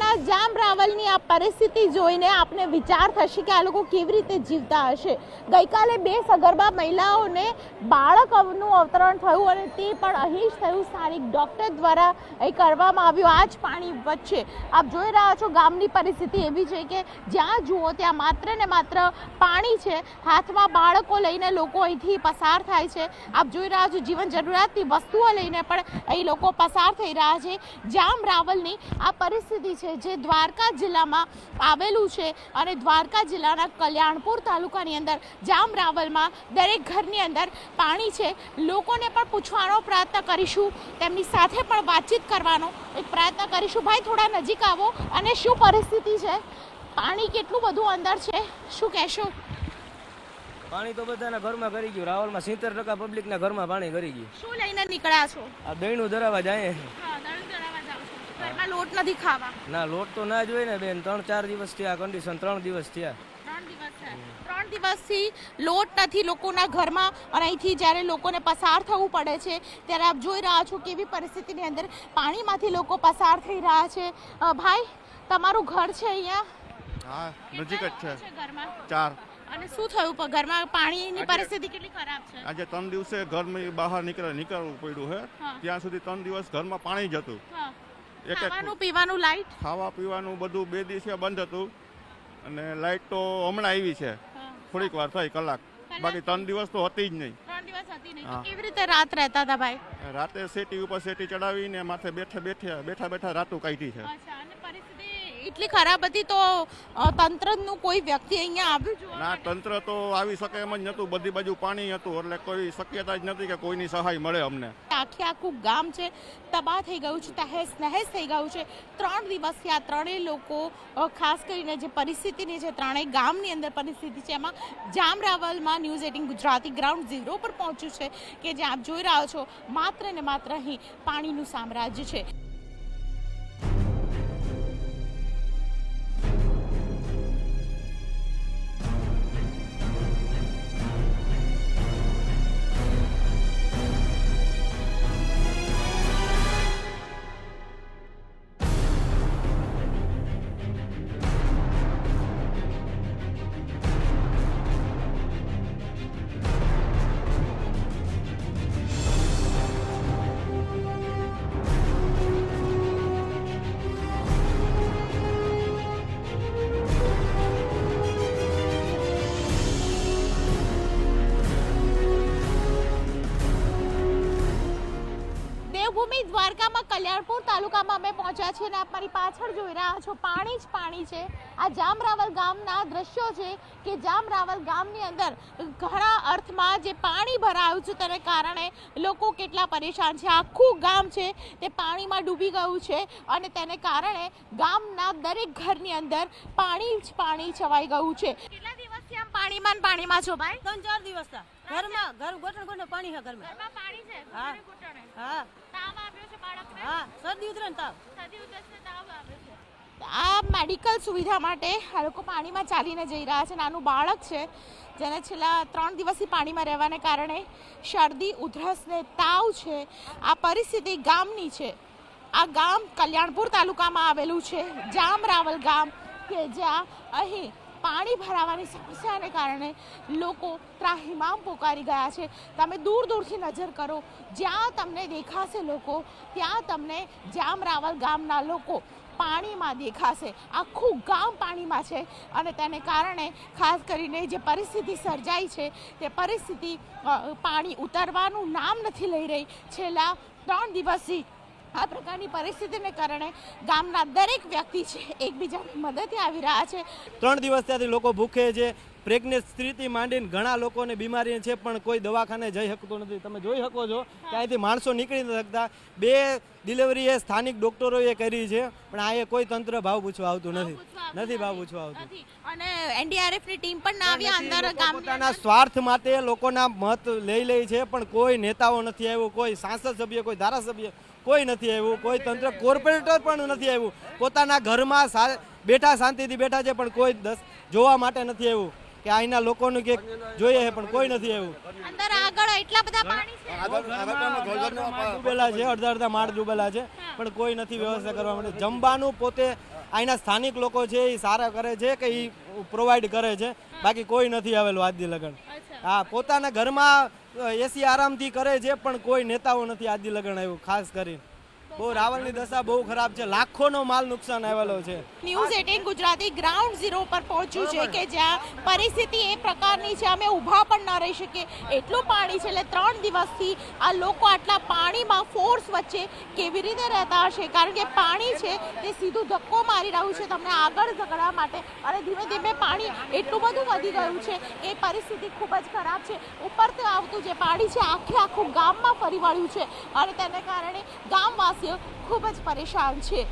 દ્વારકાના જામ રાવલની આ પરિસ્થિતિ જોઈને આપને વિચાર થશે કે આ લોકો કેવી રીતે જીવતા હશે। ગઈકાલે 2 સગર્ભા મહિલાઓને બાળકનું અવતરણ થયું અને તે પણ અહીં જ થયું। સ્થાનિક ડોક્ટર દ્વારા અહીં કરવામાં આવ્યું। આ જ પાણી વચ્ચે આપ જોઈ રહ્યા છો ગામની પરિસ્થિતિ એવી છે કે જ્યાં જુઓ ત્યાં માત્ર ને માત્ર પાણી છે। હાથમાં બાળકો લઈને લોકો અહીંથી પસાર થાય છે। આપ જોઈ રહ્યા છો જીવન જરૂરિયાતની વસ્તુઓ લઈને પણ અહીં લોકો પસાર થઈ રહ્યા છે। જામ રાવલની આ પરિસ્થિતિ છે જે દ્વારકા જિલ્લામાં આવેલું છે અને દ્વારકા જિલ્લાના કલ્યાણપુર તાલુકાની અંદર જામ રાવલમાં દરેક ઘરની અંદર પાણી છે। લોકોને પણ પૂછવાનો પ્રયત્ન કરીશું, તેમની સાથે પણ વાતચીત કરવાનો એક પ્રયત્ન કરીશું। ભાઈ થોડા નજીક આવો અને શું પરિસ્થિતિ છે, પાણી કેટલું બધું અંદર છે, શું કહેશો? પાણી તો બધાના ઘરમાં કરી ગયું। રાવલમાં 70% પબ્લિકના ઘરમાં પાણી કરી ગયું। શું લઈને નીકળ્યા છો? આ દહીંનું ધરાવા જાય। હા, દહીં ધરાવા જાવ છો। ઘરમાં લોટ નથી ખાવા? ના, લોટ તો ના જ હોય ને બેન। 3-4 દિવસ થયા કન્ડિશન, 3 દિવસ થયા। 3 દિવસ થયા। 3 દિવસથી લોટ નથી લોકોના ઘરમાં અને અહીંથી જ્યારે લોકોને પસાર થવું પડે છે ત્યારે આપ જોઈ રહ્યા છો કેવી પરિસ્થિતિની અંદર પાણીમાંથી લોકો પસાર થઈ રહ્યા છે। ભાઈ, તમારું ઘર છે અહીંયા? હા, નજીક જ છે। ઘરમાં 4 અને શું થયું ઘરમાં? પાણીની પરિસ્થિતિ કેટલી ખરાબ છે? આજે 3 દિવસે ઘરમાં બહાર નીકળવું પડ્યું છે। ત્યાં સુધી 3 દિવસ ઘરમાં પાણી જ હતું। ખાવાનું પીવાનું લાઈટ, ખાવા પીવાનું બધું 2 દિવસે બંધ હતું અને લાઈટ તો હમણાં આવી છે, થોડીક વાર થઈ, કલાક। બાકી 3 દિવસ તો હતી જ નહીં। 3 દિવસ હતી નહીં। કેવી રીતે રાત રહેતા હતા ભાઈ? રાતે સેટી ઉપર સેટી ચડાવીને માથે બેઠા રાતું કાઢી છે। એટલી ખરાબ હતી તો તંત્રનું કોઈ વ્યક્તિ અહીંયા આવ્યું જોવા? ના, તંત્ર તો આવી શકે એમ જ નતું। બધી બાજુ પાણી હતું એટલે કોઈ શક્યતા જ નથી કે કોઈની સહાય મળે અમને। આખું ગામ છે તબાહ થઈ ગયું છે, તહેસ નહેસ થઈ ગયું છે। 3 દિવસથી આ ત્રણેય લોકો, ખાસ કરીને જે પરિસ્થિતિની છે ત્રણેય ગામની અંદર પરિસ્થિતિ છે એમાં જામ રાવલમાં ન્યૂઝ 18 ગુજરાતી ગ્રાઉન્ડ ઝીરો પર પહોંચ્યું છે કે જે આપ જોઈ રહ્યા છો માત્ર ને માત્ર અહીં પાણીનું સામ્રાજ્ય છે। દેવભૂમિ દ્વારકામાં કલ્યાણપુર તાલુકામાં અમે પહોંચ્યા છીએ અને આપ મારી પાછળ જોઈ રહ્યા છો પાણી જ પાણી છે। આ જામ રાવલ ગામના દ્રશ્યો છે કે જામ રાવલ ગામની અંદર ઘણા અર્થમાં જે પાણી ભરાયું છે તેને કારણે લોકો કેટલા પરેશાન છે। આખું ગામ છે તે પાણીમાં ડૂબી ગયું છે અને તેને કારણે ગામના દરેક ઘરની અંદર પાણી જ પાણી છવાઈ ગયું છે। કેટલા દિવસથી આમ પાણીમાં છો ભાઈ? 3-4 દિવસ ઘરમાં ઘોટણ પાણી છે ઘરમાં પાણી છે? હા, તાવ આવ્યો છે બાળકને? હા, શરદી ઉતરે ને તાવ આવે છે। આ મેડિકલ સુવિધા માટે આ લોકો પાણીમાં ચાલીને જઈ રહ્યા છે। નાનું બાળક છે જેને છેલ્લા 3 દિવસથી પાણીમાં રહેવાને કારણે શરદી, ઉધરસ ને તાવ છે। આ પરિસ્થિતિ ગામની છે। આ ગામ કલ્યાણપુર તાલુકામાં આવેલું છે, જામ રાવલ ગામ, કે જ્યાં અહીં પાણી ભરાવાની સમસ્યાને કારણે લોકો ત્રાહિમામ પોકારી ગયા છે। તમે દૂર દૂરથી નજર કરો, જ્યાં તમને દેખાશે લોકો ત્યાં તમને જામ રાવલ ગામના લોકો પાણીમાં દેખાશે। આખું ગામ પાણીમાં છે અને તેને કારણે ખાસ કરીને જે પરિસ્થિતિ સર્જાઈ છે તે પરિસ્થિતિ પાણી ઉતરવાનું નામ નથી લઈ રહી। છેલ્લા 3 દિવસથી આ પ્રકારની પરિસ્થિતિને કારણે ગામના દરેક વ્યક્તિ છે એકબીજાની મદદે આવી રહ્યા છે। 3 દિવસ ત્યાંથી લોકો ભૂખે છે। પ્રેગ્નેન્ટ સ્ત્રીથી માંડીને ઘણા લોકોને બીમારી છે પણ કોઈ દવાખાને જઈ શકતો નથી। તમે જોઈ શકો છો કે અહીંથી માણસો નીકળી નથી શકતા। 2 ડિલિવરી એ સ્થાનિક ડોક્ટરોએ કરી છે પણ આ કોઈ તંત્ર ભાવ પૂછવા આવતું નથી ભાવ પૂછવા આવતું। અને એનડીઆરએફ ની ટીમ પણ ના આવ્યા અંદર ગામ પોતાના સ્વાર્થ માટે લોકોના મત લઈ છે પણ કોઈ નેતાઓ નથી આવ્યો, કોઈ સાંસદ સભ્ય, કોઈ ધારાસભ્ય કોઈ નથી આવ્યું, કોઈ તંત્ર કોર્પોરેટર પણ નથી આવ્યું। પોતાના ઘરમાં બેઠા શાંતિથી બેઠા છે પણ કોઈ જોવા માટે નથી આવ્યું કે અહીંના લોકોનું કે જોઈએ છે પણ કોઈ નથી આવ્યું। અંદર આગળ એટલા બધા પાણી છે, ડૂબેલા છે, અડધા માળ ડૂબેલા છે પણ કોઈ નથી વ્યવસ્થા કરવા માટે। જમવાનું પોતે અહીંના સ્થાનિક લોકો છે એ સારા કરે છે કે એ પ્રોવાઈડ કરે છે, બાકી કોઈ નથી આવેલું આજ દી લગન. હા, પોતાના ઘરમાં એસી આરામથી કરે છે, પણ કોઈ નેતાઓ નથી આજ દી લગન આવ્યું. ખાસ કરીને બહુ રાવલની દશા બહુ ખરાબ છે, લાખોનો માલ નુકસાન આવેલો છે. ન્યૂઝ 18 ગુજરાતી ગ્રાઉન્ડ ઝીરો પર પહોંચ્યું છે કે જ્યાં પરિસ્થિતિ એ પ્રકારની છે અમે ઊભા પણ ન રહી શકીએ એટલું પાણી છે. એટલે 3 દિવસથી આ લોકો આટલા પાણીમાં ફોર્સ વચ્ચે કેવી રીતે રહેતા હશે, કારણ કે પાણી છે તે સીધું ધક્કો મારી રહ્યું છે તમને આગળ ધકડવા માટે, અને ધીમે ધીમે પાણી એટલું બધું વધી ગયું છે એ પરિસ્થિતિ ખૂબ જ ખરાબ છે. ઉપરથી આવતું જે પાણી છે આખું ગામમાં ફરી વળ્યું છે, અને તેને કારણે ગામવાસીઓ ખૂબ જ પરેશાન છે.